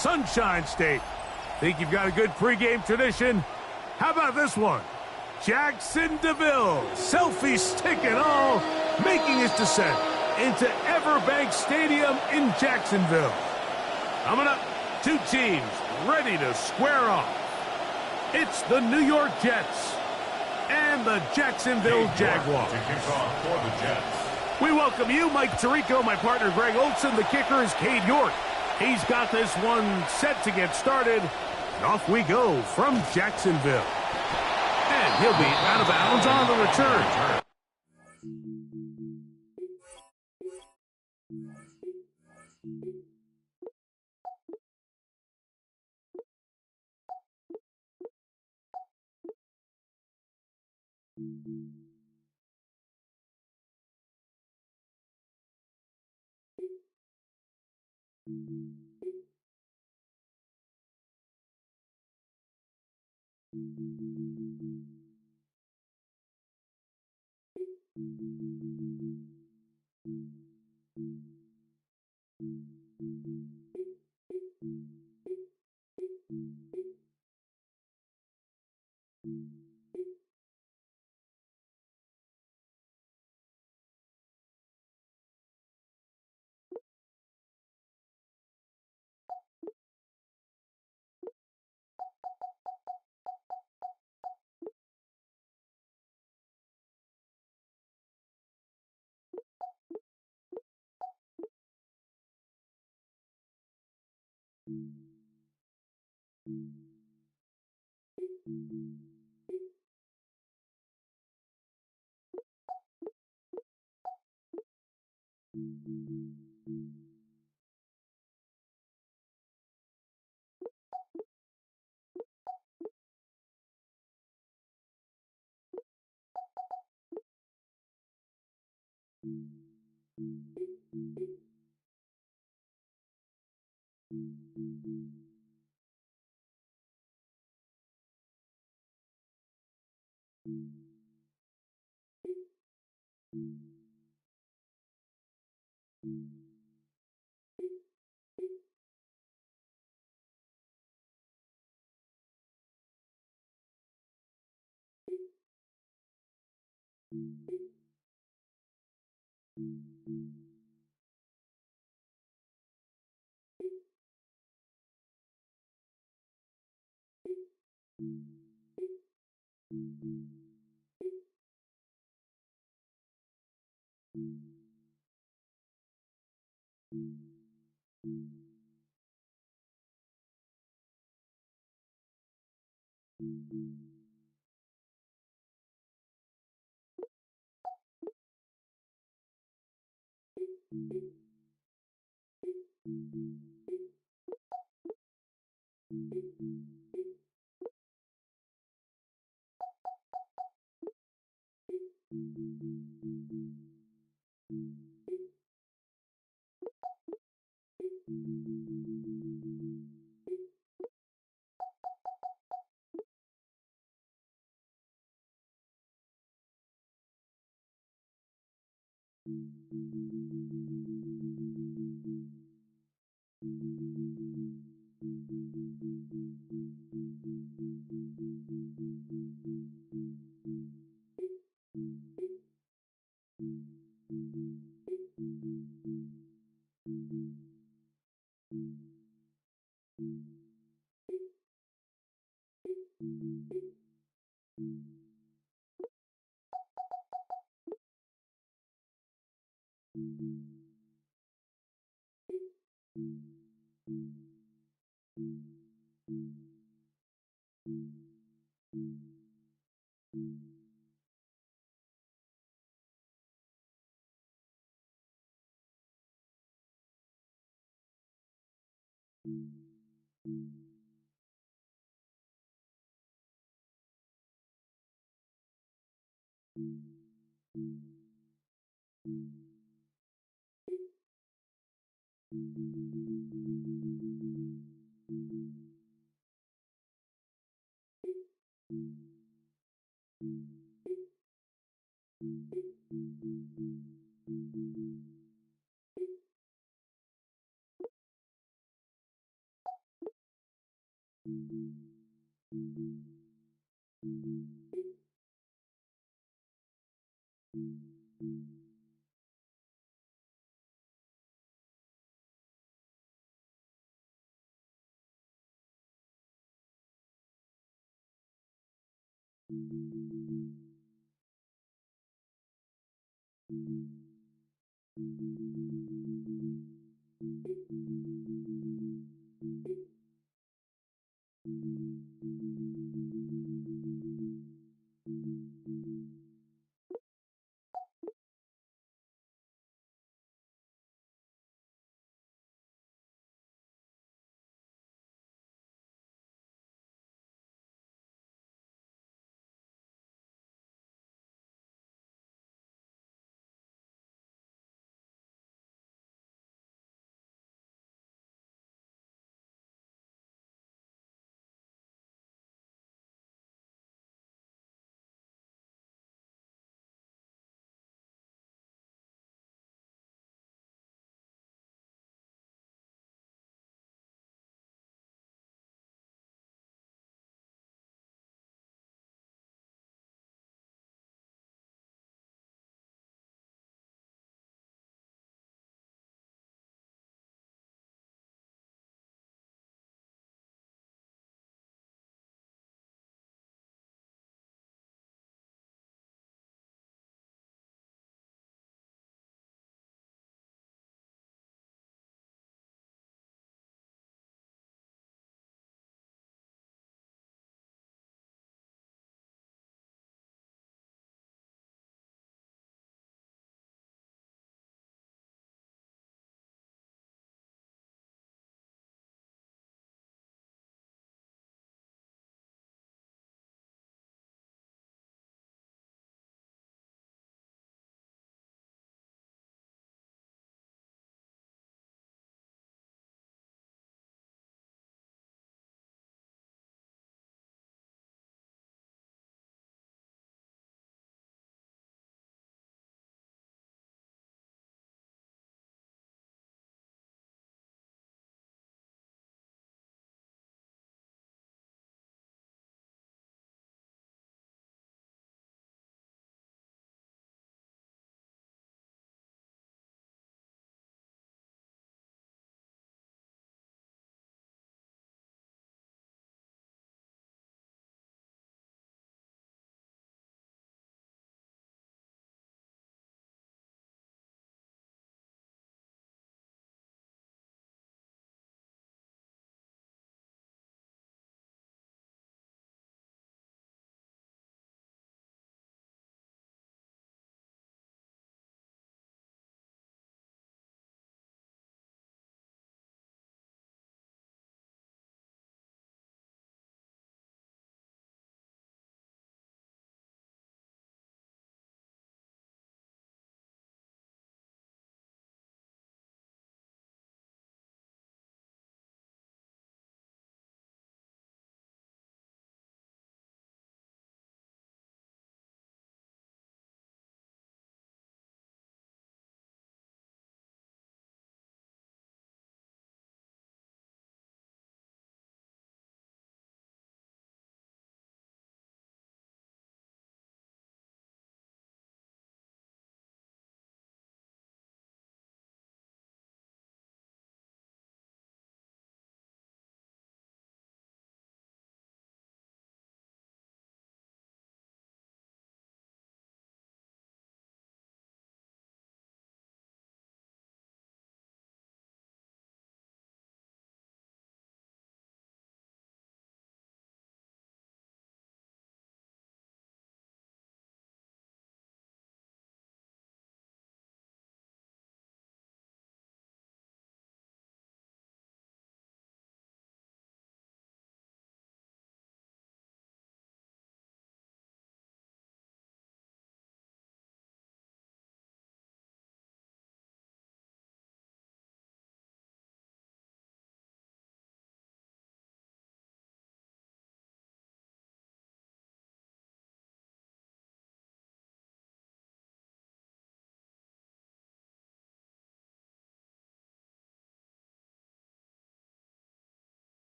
Sunshine State. Think you've got a good pregame tradition? How about this one? Jackson DeVille, selfie stick and all, making his descent into Everbank Stadium in Jacksonville. Coming up, two teams ready to square off. It's the New York Jets and the Jacksonville Jaguars. To kick off for the Jets. We welcome you, Mike Tirico, my partner Greg Olson. The kicker is Cade York. He's got this one set to get started. And off we go from Jacksonville. And he'll be out of bounds on the return.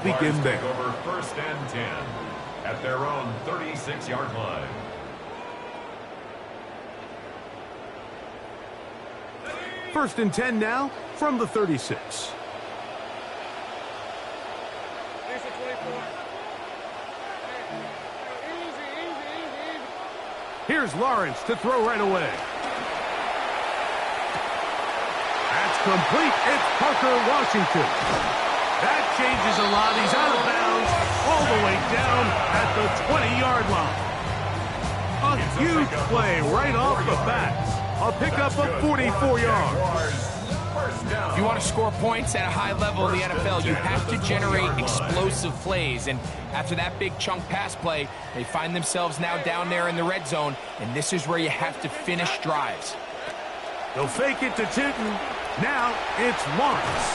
begin there. Over 1st and 10 at their own 36-yard line. First and 10 now from the 36. Here's Lawrence to throw right away. That's complete. It's Parker Washington. That changes a lot. He's out of bounds all the way down at the 20-yard line. A huge play right off the bat. A pickup of 44 yards. If you want to score points at a high level in the NFL, you have to generate explosive plays. And after that big chunk pass play, they find themselves now down there in the red zone, and this is where you have to finish drives. They'll fake it to Tootin. Now it's Lawrence.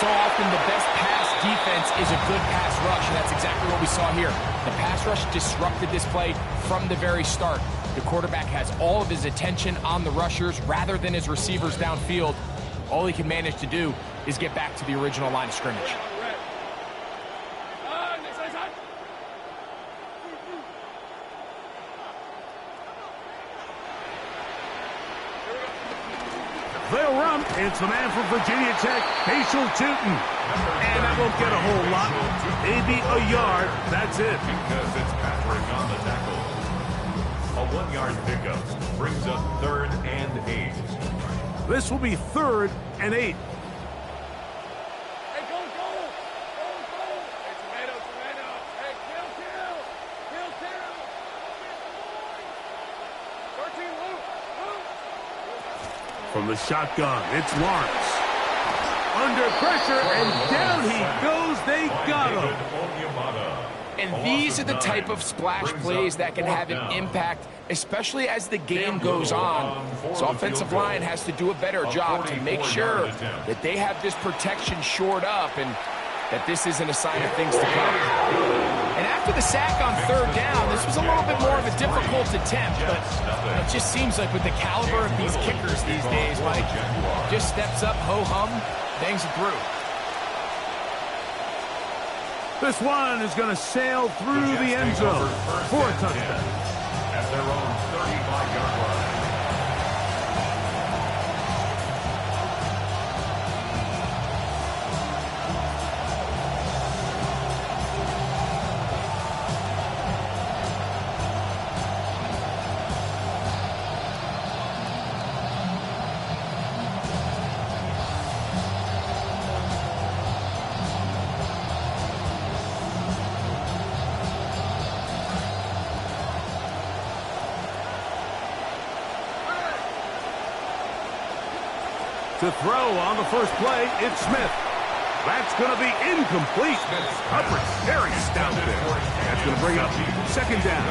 So often the best pass defense is a good pass rush, and that's exactly what we saw here. The pass rush disrupted this play from the very start. The quarterback has all of his attention on the rushers rather than his receivers downfield. All he can manage to do is get back to the original line of scrimmage. They'll run. It's the man from Virginia Tech, Facial Tootin. And that won't get a whole lot. Maybe a yard. That's it. Because it's Patrick on the tackle. A 1-yard pickup brings up 3rd and 8. This will be 3rd and 8. Hey, go! Hey, tomato. Hey, kill. 13, Luke. From the shotgun, it's Lawrence. Under pressure, and down he goes. They got him. And these are the type of splash plays that can have an impact, especially as the game goes on. So offensive line has to do a better job to make sure that they have this protection shored up and that this isn't a sign of things to come. And after the sack on 3rd down, this was a little bit more of a difficult attempt, but it just seems like with the caliber of these kickers these days, Mike, just steps up, ho-hum, bangs it through. This one is going to sail through the end zone for a touchdown. At their own 35-yard line. To throw on the first play, it's Smith. That's going to be incomplete. Coverage very stout there. That's going to bring up 2nd down.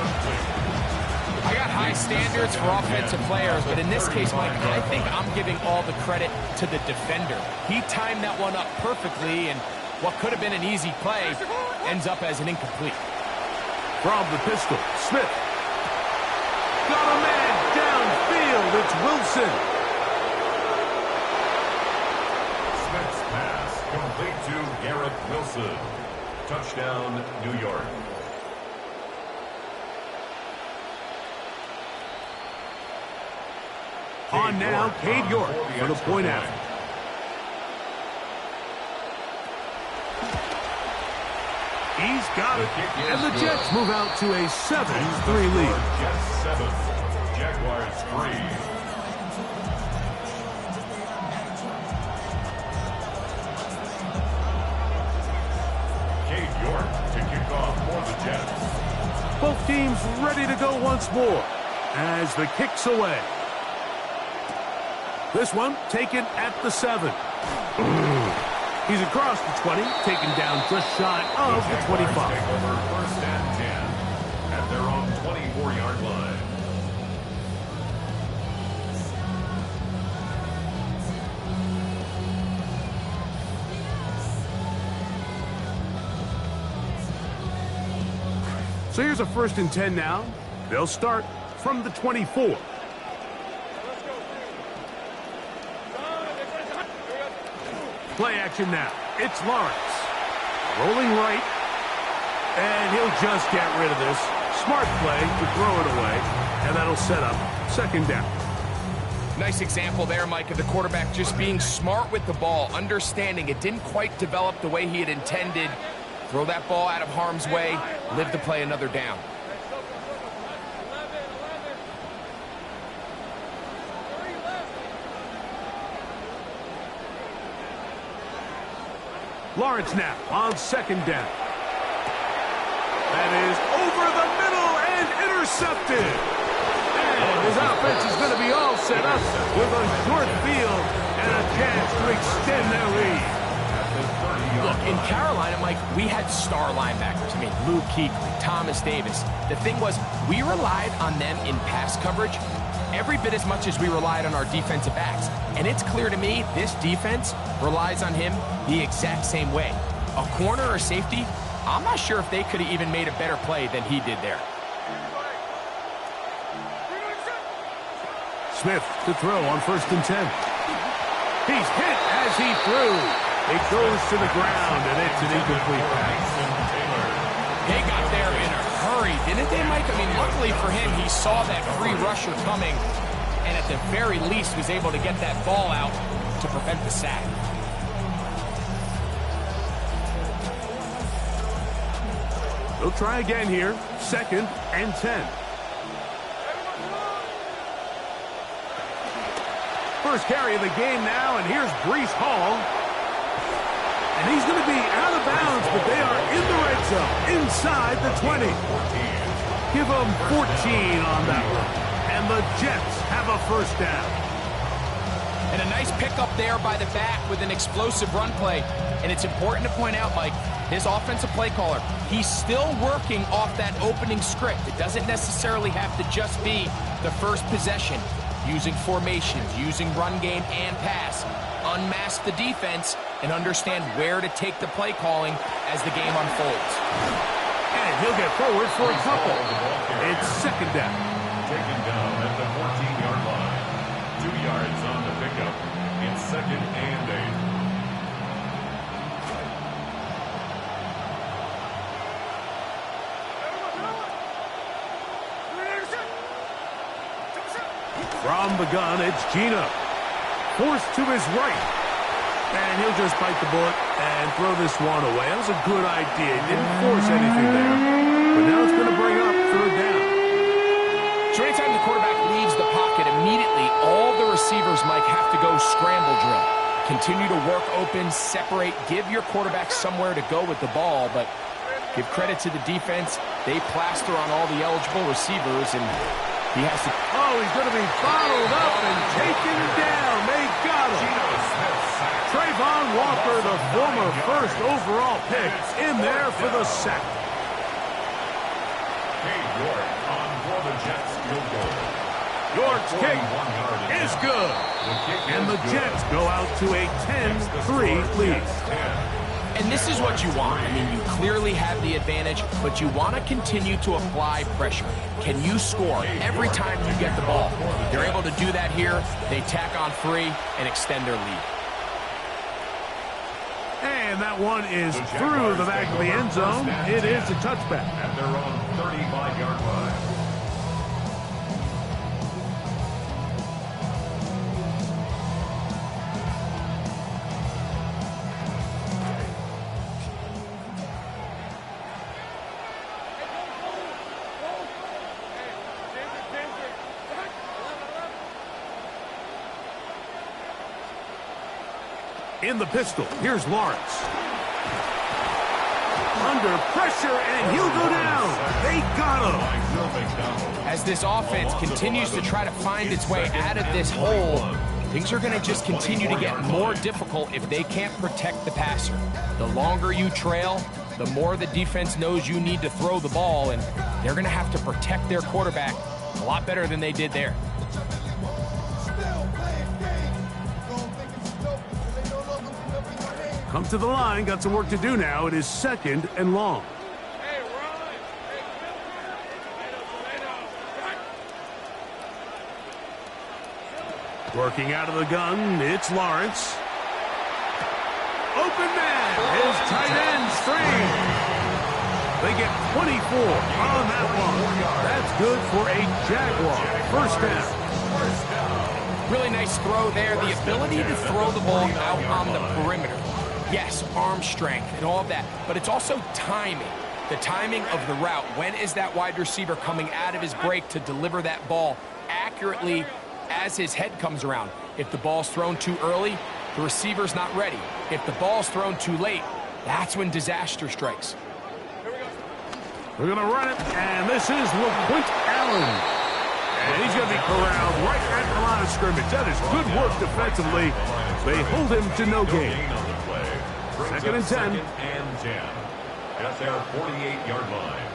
I got high standards for offensive players, but in this case, Mike, I think I'm giving all the credit to the defender. He timed that one up perfectly, and what could have been an easy play ends up as an incomplete. From the pistol, Smith. Got a man downfield. It's Wilson. Smith's pass complete to Garrett Wilson. Touchdown, New York. On now, Cade York for the point after. He's got it. And the Jets move out to a 7-3 lead. Jets 7, Jaguars 3. Both teams ready to go once more as the kick's away. This one taken at the 7. He's across the 20, taken down just shy of the 25. Over 1st and 10 at their own 24-yard line. So here's a 1st and 10 now. They'll start from the 24. Play action now. It's Lawrence. Rolling right. And he'll just get rid of this. Smart play to throw it away. And that'll set up second down. Nice example there, Mike, of the quarterback just being smart with the ball, understanding it didn't quite develop the way he had intended. Throw that ball out of harm's way, live to play another down. Lawrence now on second down. That is over the middle and intercepted. And his offense is going to be all set up with a short field and a chance to extend their lead. Look, in Carolina, Mike, we had star linebackers. I mean, Luke Kuechly, Thomas Davis. The thing was, we relied on them in pass coverage every bit as much as we relied on our defensive backs. And it's clear to me this defense relies on him the exact same way. A corner or safety, I'm not sure if they could have even made a better play than he did there. Smith to throw on 1st and 10. He's hit as he threw. It goes to the ground, and it's an incomplete pass. They got there in a hurry, didn't they, Mike? I mean, luckily for him, he saw that free rusher coming, and at the very least was able to get that ball out to prevent the sack. They'll try again here. 2nd and 10. First carry of the game now, and here's Breece Hall. And he's going to be out of bounds, but they are in the red zone, inside the 20. Give them 14 on that one. And the Jets have a first down. And a nice pickup there by the back with an explosive run play. And it's important to point out, Mike, his offensive play caller, he's still working off that opening script. It doesn't necessarily have to just be the first possession. Using formations, using run game and pass. Unmask the defense and understand where to take the play calling as the game unfolds. And he'll get forward for a couple. It's second down. Taken down at the 14-yard line. 2 yards on the pickup. It's 2nd and 8. From the gun, it's Gino. Forced to his right. And he'll just bite the bullet and throw this one away. That was a good idea. He didn't force anything there. But now it's going to bring up 3rd down. So anytime the quarterback leaves the pocket, immediately all the receivers, Mike, have to go scramble drill. Continue to work open, separate, give your quarterback somewhere to go with the ball. But give credit to the defense. They plaster on all the eligible receivers, and he has to... Oh, he's going to be bottled up and taken down. They got him. Trayvon Walker, the former 1st overall pick, in there for the sack. York's kick is good. And the Jets go out to a 10-3 lead. And this is what you want. I mean, you clearly have the advantage, but you want to continue to apply pressure. Can you score every time you get the ball? They're able to do that here. They tack on 3 and extend their lead. And that one is through the back of the end zone. It is a touchback. At their own 35-yard line. In the pistol, here's Lawrence. Under pressure, and he'll go down. They got him. As this offense continues to try to find its way out of this hole, things are going to just continue to get more difficult if they can't protect the passer. The longer you trail, the more the defense knows you need to throw the ball, and they're going to have to protect their quarterback a lot better than they did there. Come to the line, got some work to do now. It is 2nd and long. Hey, Ron. Hey, Working out of the gun, it's Lawrence. open man. His tight end strained. They get 24 on that one. That's good for a Jaguar. First down. Really nice throw there. The ability to throw the ball out on the perimeter. Yes, arm strength and all of that, but it's also timing. The timing of the route. When is that wide receiver coming out of his break to deliver that ball accurately as his head comes around? If the ball's thrown too early, the receiver's not ready. If the ball's thrown too late, that's when disaster strikes. We're going to run it, and this is LeQuint Allen. And he's going to be corralled right at the line of scrimmage. That is good work defensively. They hold him to no gain. Second and 10. Second and 10. At their 48-yard line.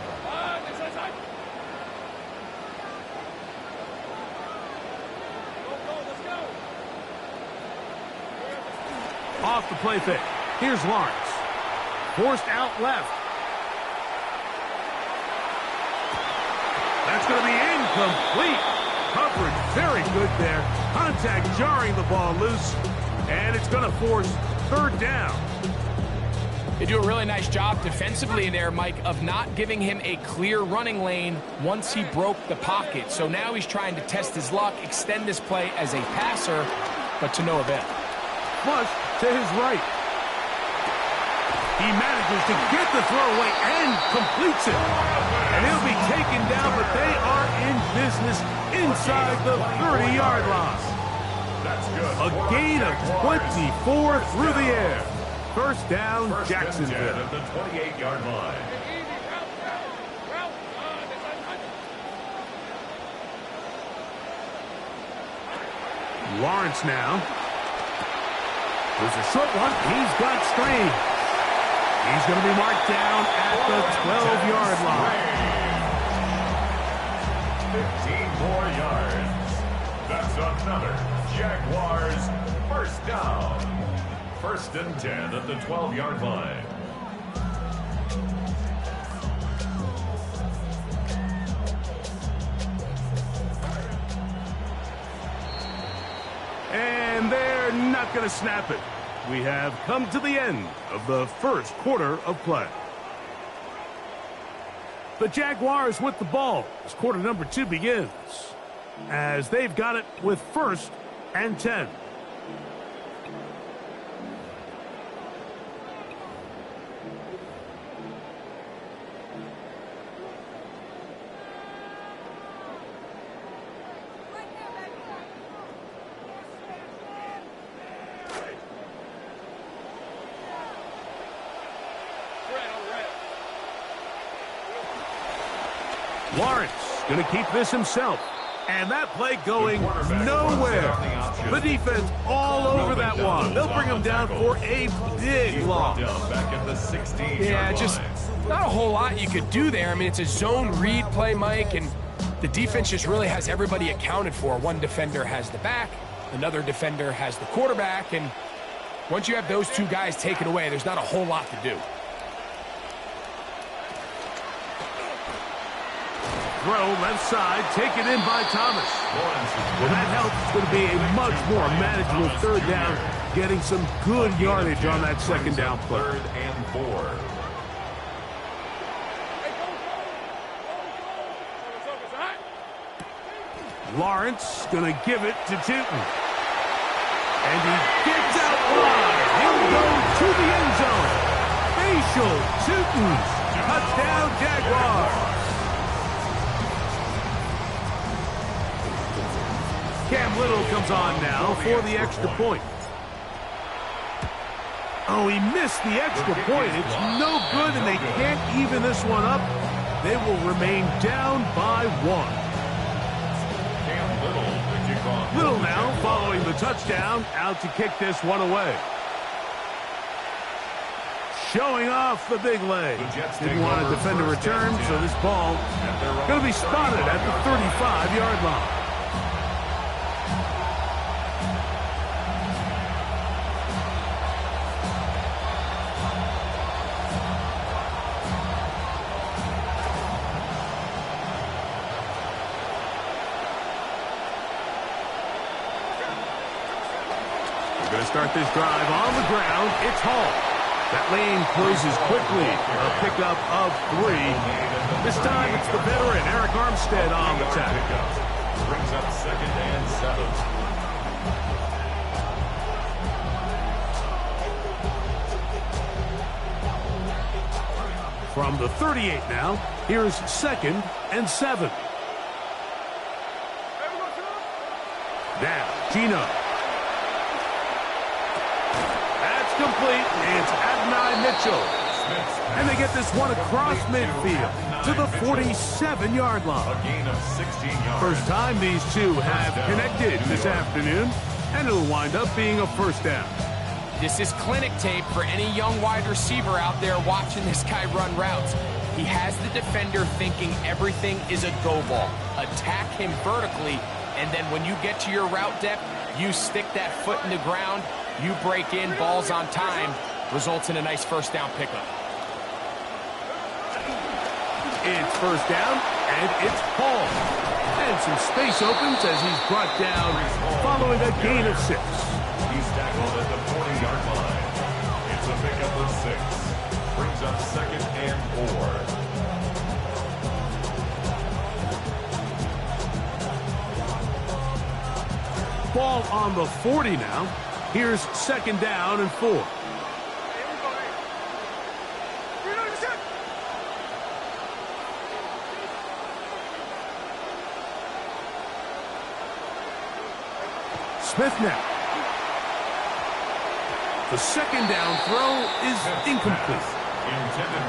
Off the play fake. Here's Lawrence. Forced out left. That's going to be incomplete. Coverage very good there. Contact jarring the ball loose. And it's going to force third down. They do a really nice job defensively in there, Mike, of not giving him a clear running lane once he broke the pocket. So now he's trying to test his luck, extend this play as a passer, but to no avail. Flush to his right. He manages to get the throw away and completes it. And he'll be taken down, but they are in business inside the 30-yard line. That's good. A gain of 24 through the air. First down, Jacksonville. At the 28-yard line. Lawrence now. There's a short one. He's got strain. He's going to be marked down at the 12-yard line. 15 more yards. That's another Jaguars first down. First and 10 at the 12-yard line. And they're not going to snap it. We have come to the end of the first quarter of play. The Jaguars with the ball as quarter number 2 begins, as they've got it with first and 10. Lawrence going to keep this himself. And that play going nowhere. The defense all over that one. They'll bring him down for a big loss. Yeah, just not a whole lot you could do there. I mean, it's a zone read play, Mike, and the defense just really has everybody accounted for. One defender has the back, another defender has the quarterback, and once you have those two guys taken away, there's not a whole lot to do. Throw left side, taken in by Thomas. Well, that helps. It's going to be a much more manageable third down, getting some good yardage on that second down play. Third and 4. Lawrence going to give it to Tootin. And he gets out wide. He'll go to the end zone. Facial Tootin. Touchdown, Jaguars. Cam Little comes on now for the extra point. Oh, he missed the extra point. It's no good, and they can't even this one up. They will remain down by 1. Little now following the touchdown, out to kick this one away. Showing off the big leg. Didn't want to defend a return, so this ball going to be spotted at the 35-yard line. going to start this drive on the ground. It's Hall. That lane closes quickly. A pickup of 3. This time it's the veteran, Eric Armstead, on the tackle. Brings up 2nd and 7. From the 38 now, here's 2nd and 7. Now, Gino. That's complete. It's Adonai Mitchell. And they get this one across midfield to the 47-yard line. A gain of 16 yards. First time these two have connected this afternoon, and it'll wind up being a first down. This is clinic tape for any young wide receiver out there watching this guy run routes. He has the defender thinking everything is a go ball. Attack him vertically, and then when you get to your route depth, you stick that foot in the ground, you break in, balls on time, results in a nice first down pickup. It's first down, and it's Hall. And some space opens as he's brought down following a gain of 6. He's tackled at the 40-yard line. It's a pickup of 6. Brings up 2nd and 4. Ball on the 40 now. Here's 2nd down and 4. Smith now. The 2nd down throw is incomplete.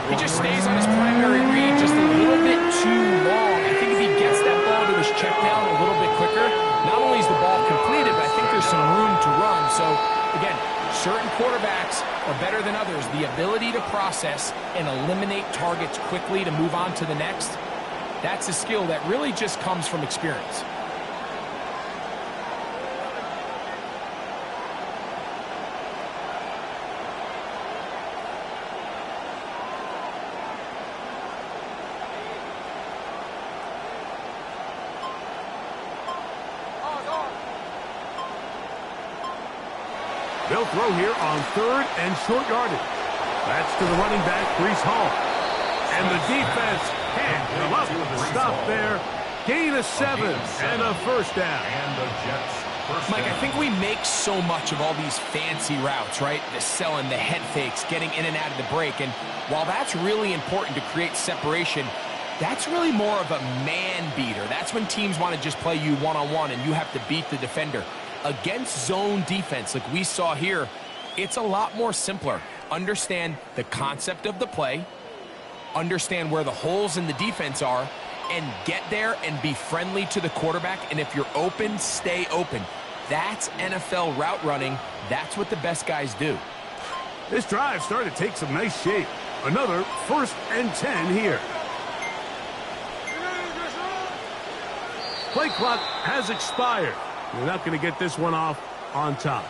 He just stays on his primary read just a little bit too long. I think if he gets that ball to his check down a little bit quicker, not only is the ball completed, but I think there's some room to run. So, again, certain quarterbacks are better than others. The ability to process and eliminate targets quickly to move on to the next, that's a skill that really just comes from experience. They'll throw here on 3rd and short yardage. That's to the running back, Breece Hall. And the defense can't come up with a stop there. Gain of 7 and a first down. And the Jets first Mike, down. I think we make so much of all these fancy routes, right? The selling, the head fakes, getting in and out of the break. And while that's really important to create separation, that's really more of a man beater. That's when teams want to just play you one-on-one and you have to beat the defender. Against zone defense like we saw here, it's a lot more simpler. Understand the concept of the play, understand where the holes in the defense are, and get there and be friendly to the quarterback. And if you're open, stay open. That's NFL route running. That's what the best guys do. This drive started to take some nice shape. Another 1st and 10 here. Play clock has expired. You're not going to get this one off on time.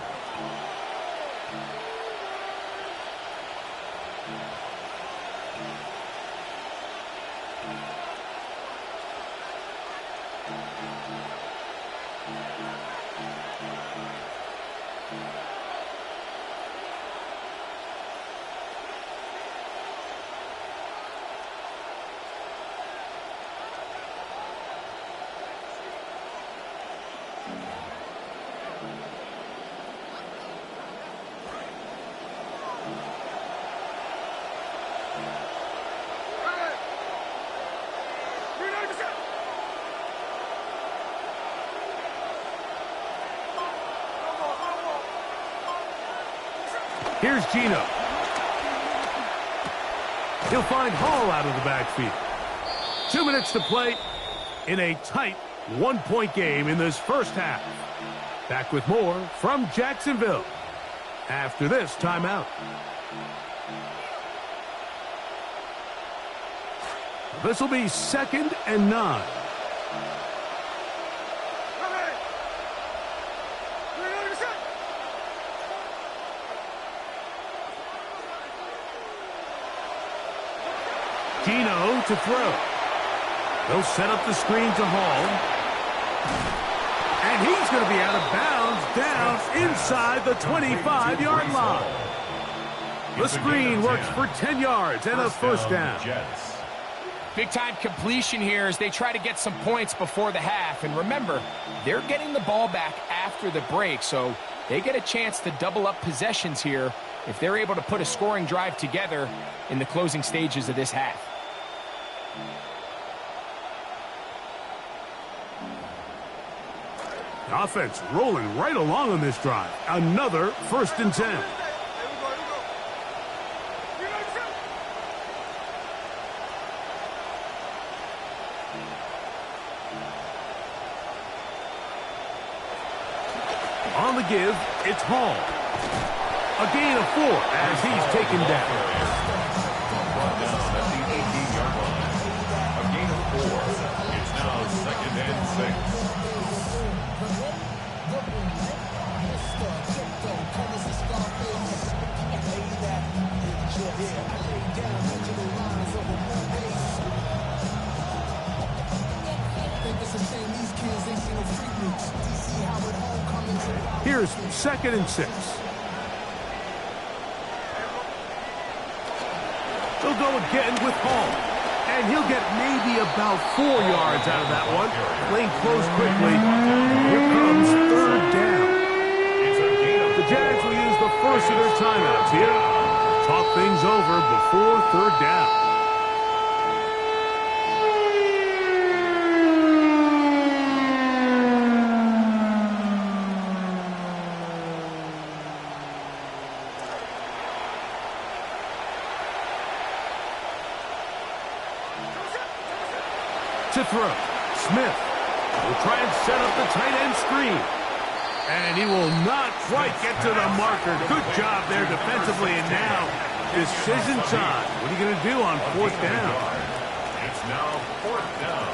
Here's Gino. He'll find Hall out of the backfield. 2 minutes to play in a tight one-point game in this first half. Back with more from Jacksonville after this timeout. This will be 2nd and 9. Gino to throw. They'll set up the screen to Hall. And he's going to be out of bounds down inside the 25-yard line. The screen works for 10 yards and a first down. Big-time completion here as they try to get some points before the half. And remember, they're getting the ball back after the break, so they get a chance to double up possessions here if they're able to put a scoring drive together in the closing stages of this half. The offense rolling right along on this drive. Another 1st and 10. On the give, it's Hall. A gain of 4 as he's taken down. Brought down at the 18-yard line. A gain of 4. It's now 2nd and 6. Here's 2nd and 6. They'll go again with Hall. And he'll get maybe about 4 yards out of that one. Playing close quickly. Here comes 3rd down. The Jags will use the first of their timeouts here. Talk things over before 3rd down. To throw. Smith will try and set up the tight end screen. And he will not quite get to the marker. Good job there defensively. And now, decision time. What are you going to do on 4th down? It's now 4th down.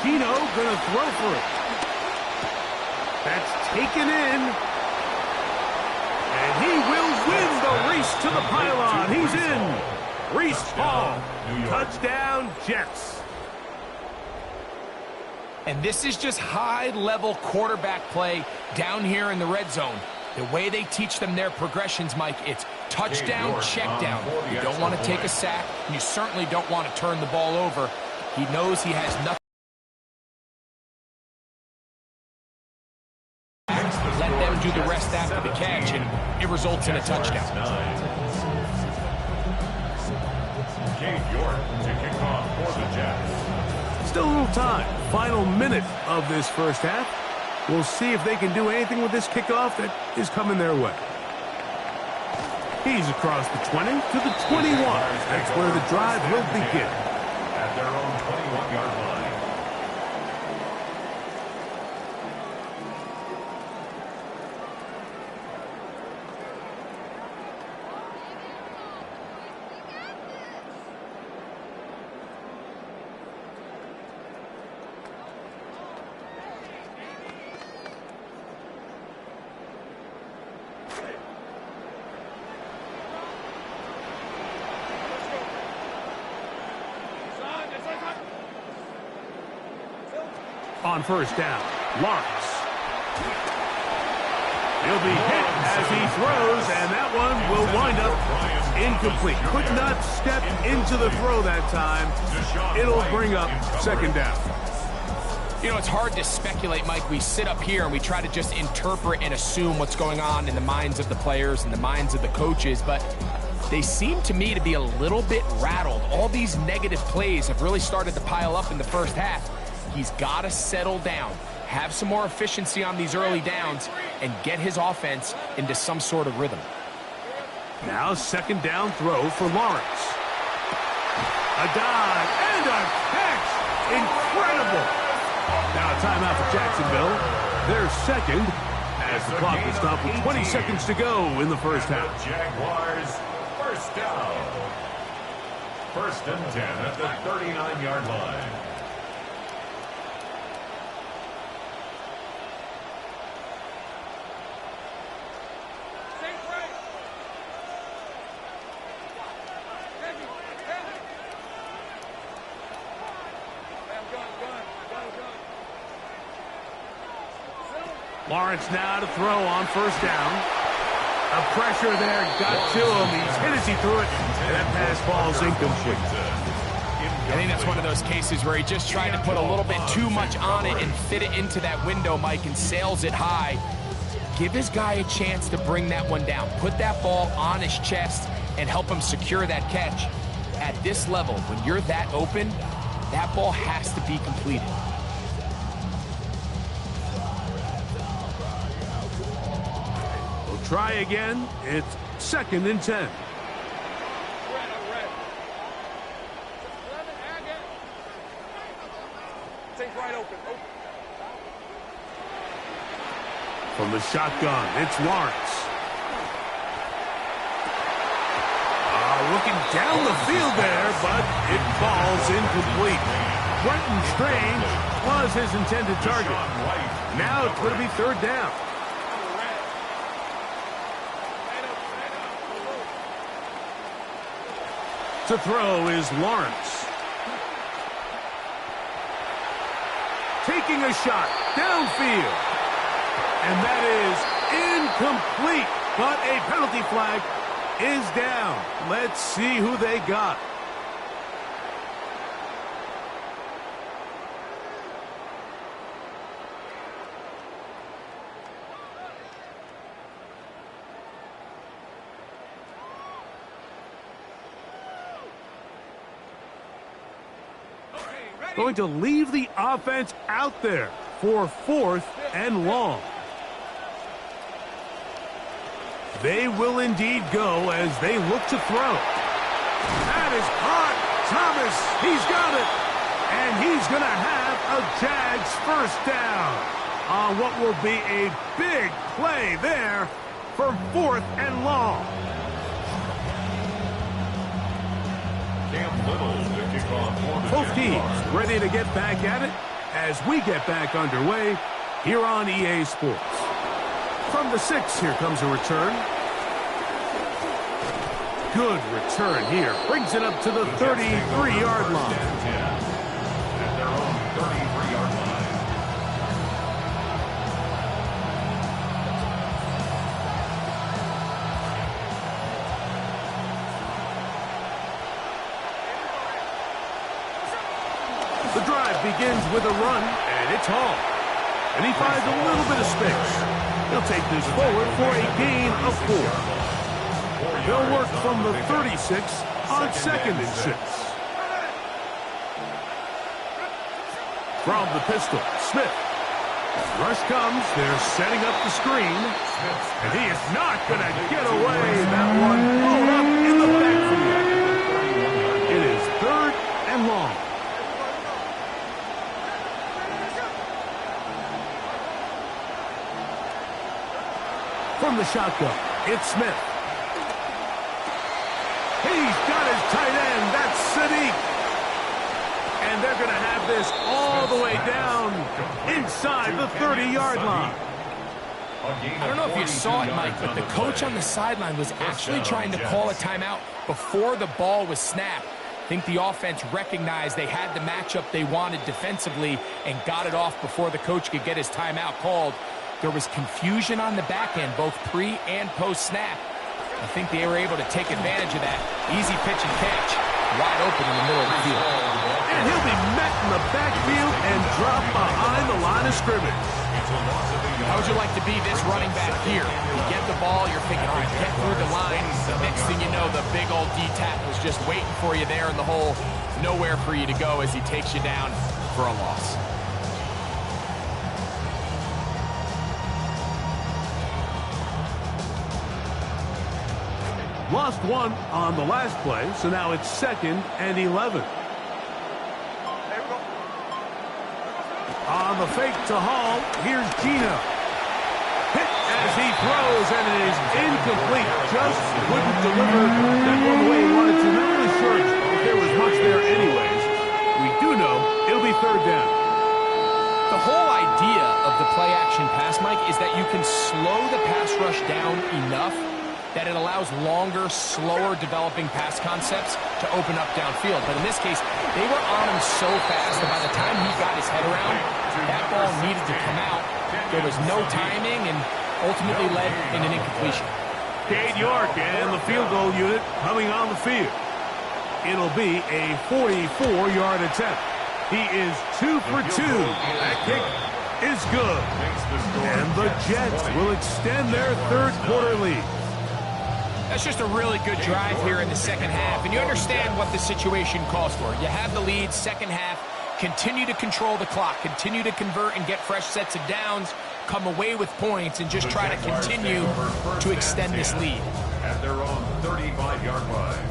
Keno going to throw for it. That's taken in. And he will win the race to the pylon. He's in. Reese Hall. Touchdown, Jets. And this is just high-level quarterback play down here in the red zone. The way they teach them their progressions, Mike, it's touchdown, check down. You don't want to take a sack, and you certainly don't want to turn the ball over. He knows he has nothing. Let them do the rest after the catch, and it results in a touchdown. To kick off for the Jets. Still a little time. Final minute of this first half. We'll see if they can do anything with this kickoff that is coming their way. He's across the 20 to the 21. That's where the drive will begin. At their own 21-yard line. On first down, Lawrence. He'll be hit as he throws, and that one will wind up incomplete. Could not step into the throw that time. It'll bring up second down. You know, it's hard to speculate, Mike. We sit up here and we try to just interpret and assume what's going on in the minds of the players and the minds of the coaches, but they seem to me to be a little bit rattled. All these negative plays have really started to pile up in the first half. He's got to settle down, have some more efficiency on these early downs, and get his offense into some sort of rhythm. Now second down throw for Lawrence. A dive and a catch. Incredible. Now a timeout for Jacksonville. They're second as the clock will stop with 20 seconds to go in the first half. Jaguars first down. 1st and 10 at the 39-yard line. Lawrence now to throw on first down. A pressure there got to him. He's hit as he threw it, and that pass ball's incomplete. I think that's one of those cases where he just tried to put a little bit too much on it and fit it into that window, Mike, and sails it high. Give his guy a chance to bring that one down. Put that ball on his chest and help him secure that catch. At this level, when you're that open, that ball has to be completed. We'll try again. It's 2nd and 10. From the shotgun, it's Lawrence. Looking down the field there, but it falls incomplete. Brenton Strange was his intended target. Now it's going to be 3rd down. To throw is Lawrence. Taking a shot downfield. And that is incomplete, but a penalty flag is down. Let's see who they got. Going to leave the offense out there for 4th and long. They will indeed go as they look to throw. That is caught. Thomas, he's got it. And he's going to have a Jags 1st down on what will be a big play there for 4th and long. Both teams ready to get back at it as we get back underway here on EA Sports. From the 6, here comes a return. Good return here. Brings it up to the 33-yard line. At their own 33-yard line. The drive begins with a run, and it's Hall. And he finds a little bit of space. He'll take this forward for a gain of 4. They'll work from the 36 on 2nd and 6. From the pistol, Smith. Rush comes. They're setting up the screen. And he is not going to get away. That one pulled up in the backfield. It is 3rd and long. From the shotgun, it's Smith. He's got his tight end. That's Sadiq. And they're going to have this all the way down inside the 30-yard line. I don't know if you saw it, Mike, but the coach on the sideline was actually trying to call a timeout before the ball was snapped. I think the offense recognized they had the matchup they wanted defensively and got it off before the coach could get his timeout called. There was confusion on the back end, both pre and post-snap. I think they were able to take advantage of that. Easy pitch and catch, wide open in the middle of the field. And he'll be met in the backfield and dropped behind the line of scrimmage. How would you like to be this running back here? You get the ball, you're thinking, all right, get through the line. Next thing you know, the big old D-tackle's just waiting for you there in the hole. Nowhere for you to go as he takes you down for a loss. Lost one on the last play, so now it's 2nd and 11. On the fake to Hall, here's Gino. Hit as he throws, and it is incomplete. Just couldn't deliver that one the way he wanted to. Not really sure if there was much there anyways. We do know it'll be 3rd down. The whole idea of the play-action pass, Mike, is that you can slow the pass rush down enough that it allows longer, slower developing pass concepts to open up downfield. But in this case, they were on him so fast that by the time he got his head around, that ball ball needed to come out. There was no timing and ultimately led in an incompletion. Cade York and the field goal unit coming on the field. It'll be a 44-yard attempt. He is 2 for 2. That kick is good. And the Jets will extend their third-quarter lead. That's just a really good drive here in the second half, and you understand what the situation calls for. You have the lead, second half, continue to control the clock, continue to convert and get fresh sets of downs, come away with points, and just try to continue to extend this lead. At their own 35-yard line.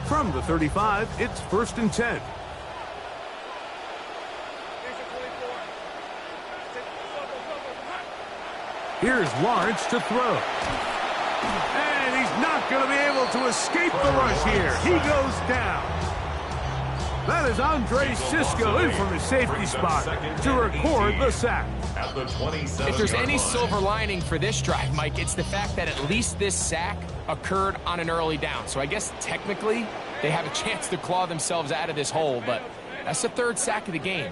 From the 35, it's 1st and 10. Here's Lawrence to throw. And he's not going to be able to escape the rush here. He goes down. That is Andre Cisco in from his safety spot to record the sack. If there's any silver lining for this drive, Mike, it's the fact that at least this sack occurred on an early down. So I guess technically they have a chance to claw themselves out of this hole, but that's the 3rd sack of the game.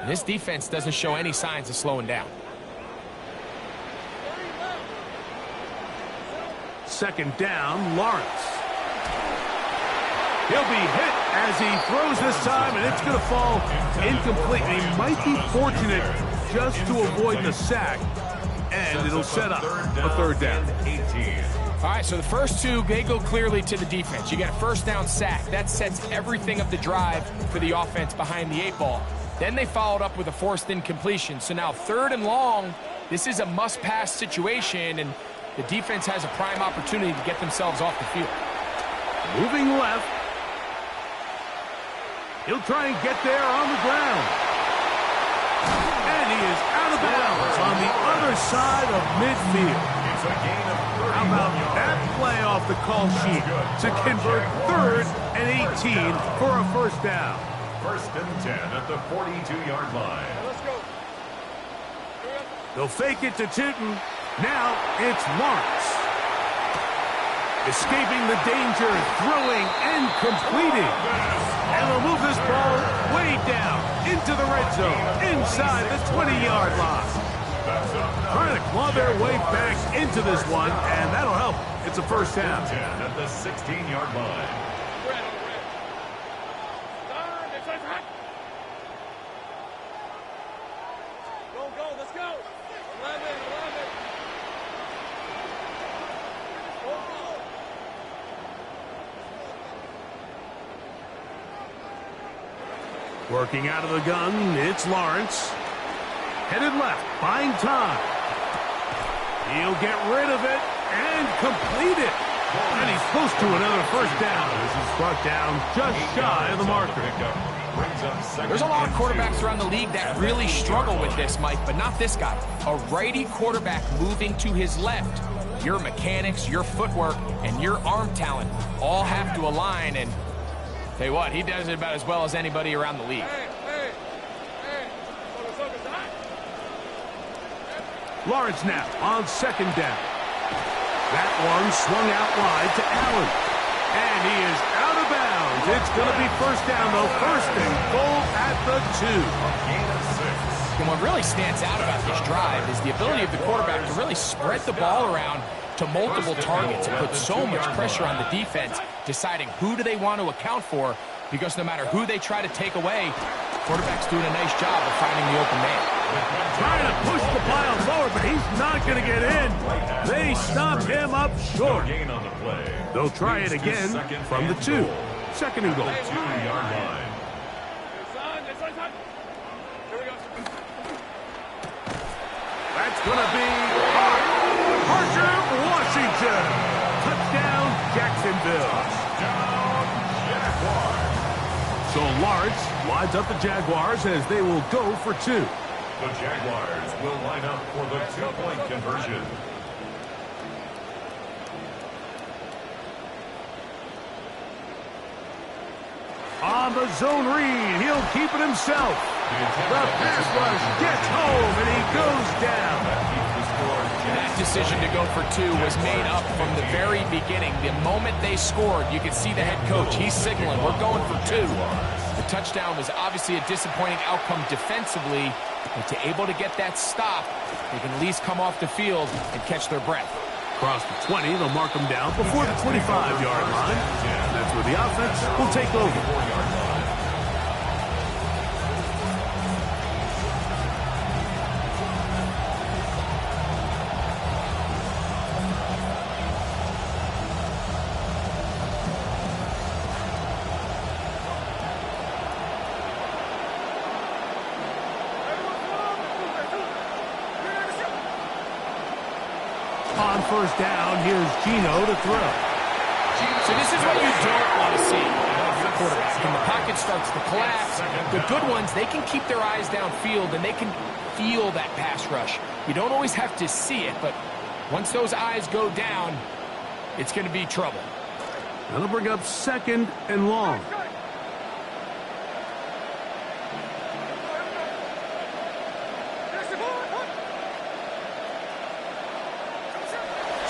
And this defense doesn't show any signs of slowing down. 2nd down, Lawrence. He'll be hit as he throws this time, and it's going to fall incomplete. And he might be fortunate just to avoid the sack, and it'll set up a 3rd down. All right, so the first two, they go clearly to the defense. You get a 1st down sack. That sets everything of the drive for the offense behind the 8 ball. Then they followed up with a forced incompletion. So now 3rd and long, this is a must-pass situation, and the defense has a prime opportunity to get themselves off the field. Moving left. He'll try and get there on the ground. And he is out of bounds on the other side of midfield. How about that play off the call sheet to convert 3rd and 18 for a 1st down. 1st and 10 at the 42-yard line. Let's go. They'll fake it to Tootin. Now it's Lawrence. Escaping the danger, throwing and completing. And they'll move this ball way down into the red zone, inside the 20-yard line. Trying to claw their way back into this one, and that'll help. It's a 1st down. 10 at the 16-yard line. Go, let's go. 11. Working out of the gun, it's Lawrence. Headed left, buying time. He'll get rid of it and complete it. And he's close to another 1st down. This is brought down just shy of the marker. There's a lot of quarterbacks around the league that really struggle with this, Mike, but not this guy. A righty quarterback moving to his left. Your mechanics, your footwork, and your arm talent all have to align, and tell you what, he does it about as well as anybody around the league. Lawrence now on 2nd down. That one swung out wide to Allen. And he is out of bounds. It's going to be 1st down, though. 1st and goal at the 2. And what really stands out about this drive is the ability of the quarterback to really spread the ball around to multiple targets and put so much pressure on the defense, deciding who do they want to account for, because no matter who they try to take away, quarterback's doing a nice job of finding the open man. Trying to push the pile forward, but he's not going to get in. They stop him up short. They'll try it again from the 2. 2nd and goal. 2-yard line. That's going to be Parker Washington. Touchdown, Jacksonville. So Lawrence lines up the Jaguars as they will go for 2. The Jaguars will line up for the 2-point conversion. On the zone read, he'll keep it himself. The pass rush gets home, and he goes down. That decision to go for 2 was made up from the very beginning. The moment they scored, you could see the head coach. He's signaling, we're going for 2. The touchdown was obviously a disappointing outcome defensively, but to able to get that stop, they can at least come off the field and catch their breath. Across the 20, they'll mark them down before the 25-yard line. That's where the offense will take over. On first down, here's Gino to throw. So this is what you don't want to see out of your quarterback. When the pocket starts to collapse, the good ones, they can keep their eyes downfield and they can feel that pass rush. You don't always have to see it, but once those eyes go down, it's going to be trouble. That'll bring up 2nd and long.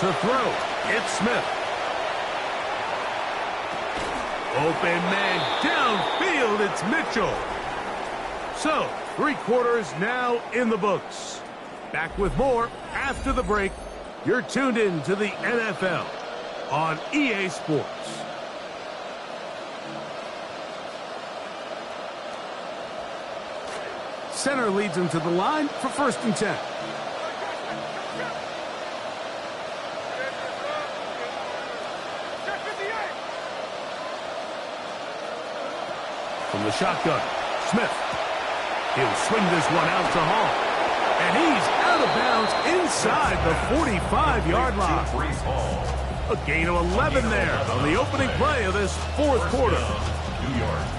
To throw, it's Smith. Open man downfield, it's Mitchell. So, 3 quarters now in the books. Back with more after the break. You're tuned in to the NFL on EA Sports. Center leads him to the line for 1st and 10. From the shotgun, Smith. He'll swing this one out to Hall. And he's out of bounds inside the 45-yard line. A gain of 11 there on the opening play of this 4th quarter.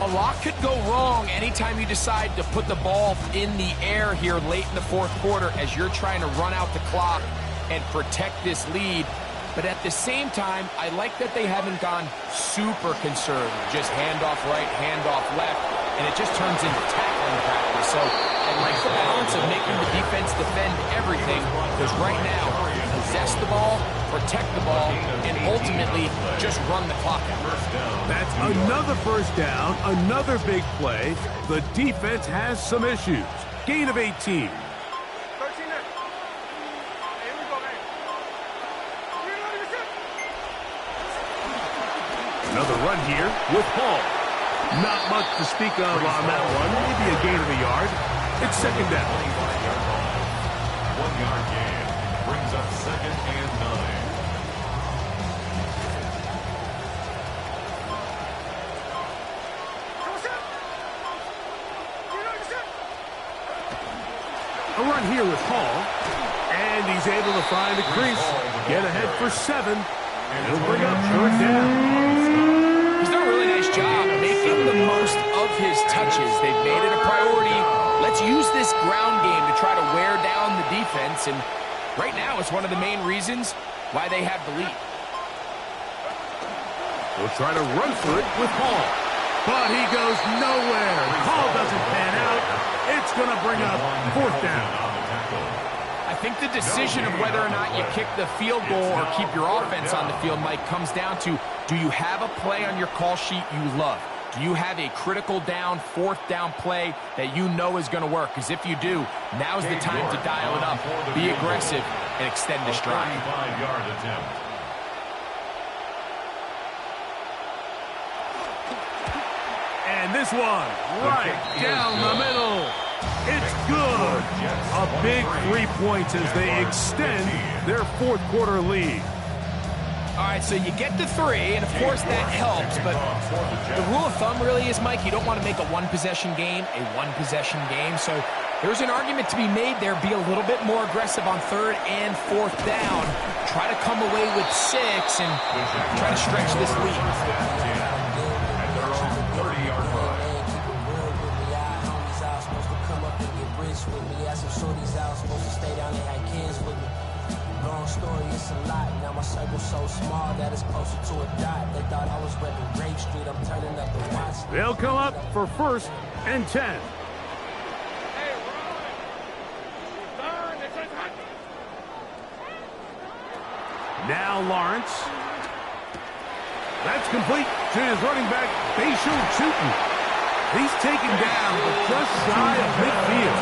A lot could go wrong anytime you decide to put the ball in the air here late in the 4th quarter as you're trying to run out the clock and protect this lead. But at the same time, I like that they haven't gone super conservative. Just handoff right, handoff left, and it just turns into tackling practice. So I like the balance of making the defense defend everything, because right now, possess the ball, protect the ball, and ultimately just run the clock out. That's another 1st down, another big play. The defense has some issues. Gain of 18. Another run here with Hall. Not much to speak of on that one. Maybe a gain of a yard. It's 2nd down. 1-yard gain brings up 2nd and 9. A run here with Hall. And he's able to find a crease. Get ahead for 7. It'll bring up 3rd down. He's done a really nice job making the most of his touches. They've made it a priority. Let's use this ground game to try to wear down the defense. And right now, it's one of the main reasons why they have the lead. We'll try to run for it with Hall. But he goes nowhere. Hall doesn't pan out. It's going to bring up 4th down. I think the decision of whether or not you kick the field goal or keep your offense on the field, Mike, comes down to, do you have a play on your call sheet you love? Do you have a critical down, 4th down play that you know is going to work? Because if you do, now's the time to dial it up, be aggressive, and extend the stride. 35-yard attempt. And this one, right down the middle. It's good. A big 3 points as they extend their 4th quarter lead. All right, so you get the 3, and of course that helps, but the rule of thumb really is, Mike, you don't want to make a one-possession game a one-possession game. So there's an argument to be made there. Be a little bit more aggressive on 3rd and 4th down. Try to come away with 6 and try to stretch this lead. Story, it's a lot. Now my circle's so small that it's closer to a dot. They thought I was repping Grape Street. I'm turning up the watch. They'll come up for 1st and 10. Now Lawrence. That's complete to his running back, Bayshore Chutin. He's taken down, but just shy of midfield.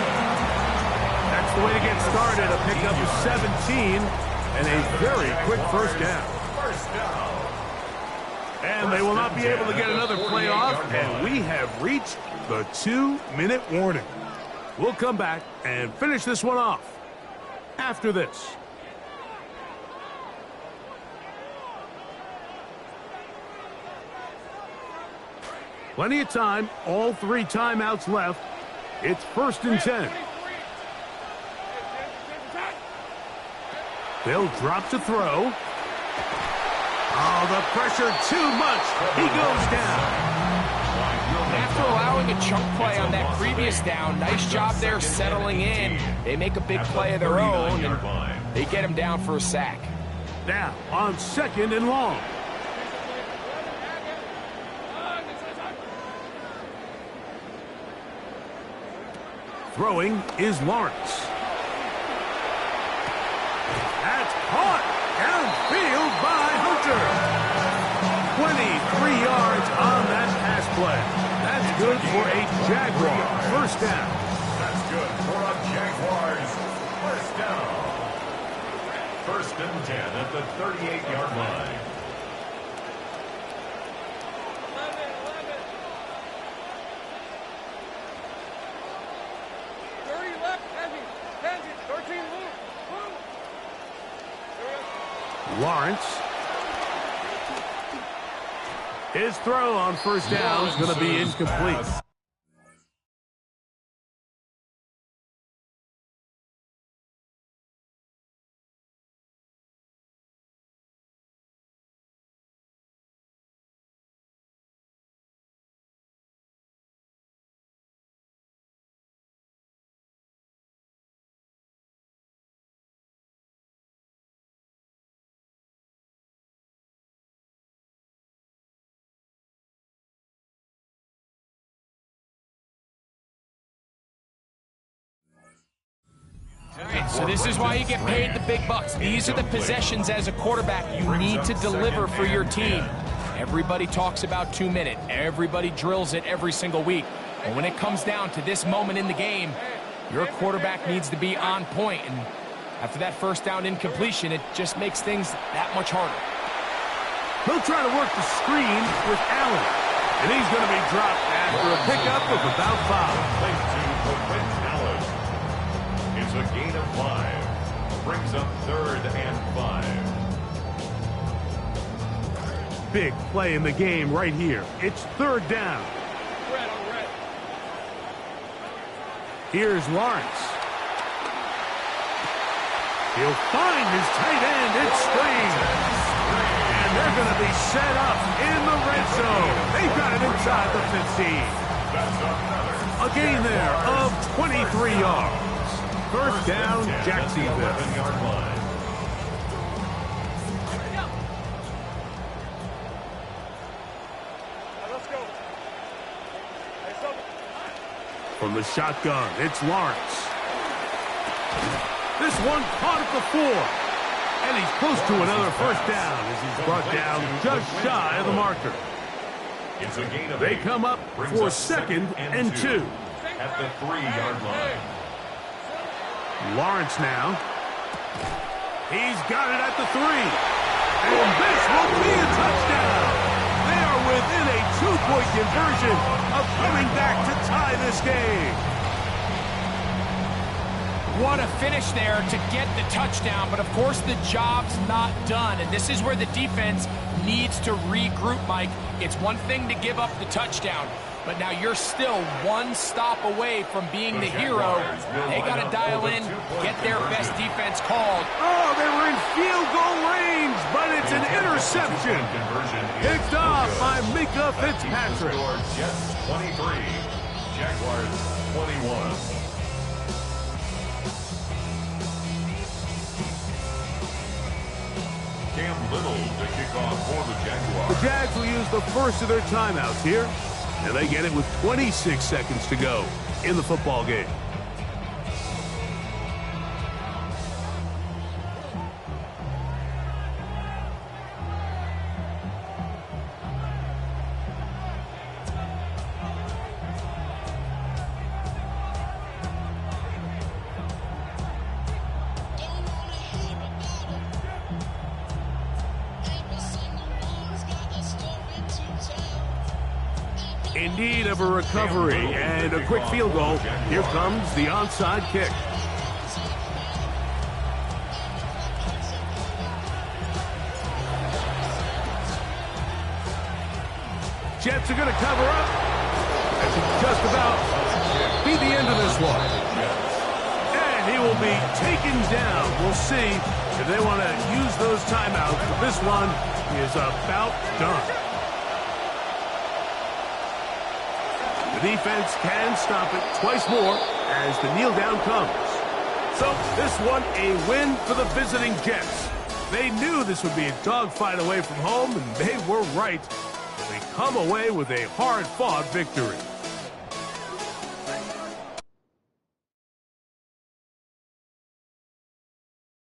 That's the way to get started. A pickup of 17 and a very quick first down. And they will not be able to get another play off, and we have reached the 2-minute warning. We'll come back and finish this one off after this. Plenty of time, all 3 timeouts left. It's 1st and 10. Bill drops a throw. Oh, the pressure too much. He goes down. After allowing a chunk play on that previous down, nice job there settling in. They make a big play of their own, and they get him down for a sack. Now, on 2nd and long. Throwing is Lawrence. That's caught downfield by Hunter. 23 yards on that pass play. That's good for a Jaguar first down. That's good for a Jaguars first down. 1st and 10 at the 38-yard line. 30 left, 13, move. Lawrence. His throw on first down is going to be incomplete. So this is why you get paid the big bucks. These are the possessions as a quarterback you need to deliver for your team. Everybody talks about 2-minute. Everybody drills it every single week. But when it comes down to this moment in the game, your quarterback needs to be on point. And after that first down incompletion, it just makes things that much harder. He'll try to work the screen with Allen. And he's going to be dropped after a pickup of about 5. It's a gain of 5. Brings up 3rd and 5. Big play in the game right here. It's 3rd down. Here's Lawrence. He'll find his tight end. It's Strange. And they're going to be set up in the red zone. They've got it inside the 15. A gain there of 23 yards. First down, Jacksonville. From the shotgun, it's Lawrence. This one caught at the 4. And he's close to another first down as he's brought down just shy of the marker. They come up for 2nd and 2. At the 3-yard line. Lawrence now. He's got it at the 3. And this will be a touchdown. They are within a 2-point conversion of coming back to tie this game. What a finish there to get the touchdown, but of course the job's not done, and this is where the defense needs to regroup, Mike. It's one thing to give up the touchdown, but now you're still one stop away from being the hero. They got to dial in, get their best defense called. Oh, they were in field goal range, but it's an interception. Picked off by Mika Fitzpatrick. Jets 23, Jaguars 21. Cam Little to kick off for the Jaguars. The Jags will use the first of their timeouts here, and they get it with 26 seconds to go in the football game. In need of a recovery and a quick field goal. Here comes the onside kick. Jets are going to cover up. That should just about be the end of this one. And he will be taken down. We'll see if they want to use those timeouts. But this one is about done. The defense can stop it twice more as the kneel down comes. So this one a win for the visiting Jets. They knew this would be a dogfight away from home, and they were right. They come away with a hard-fought victory.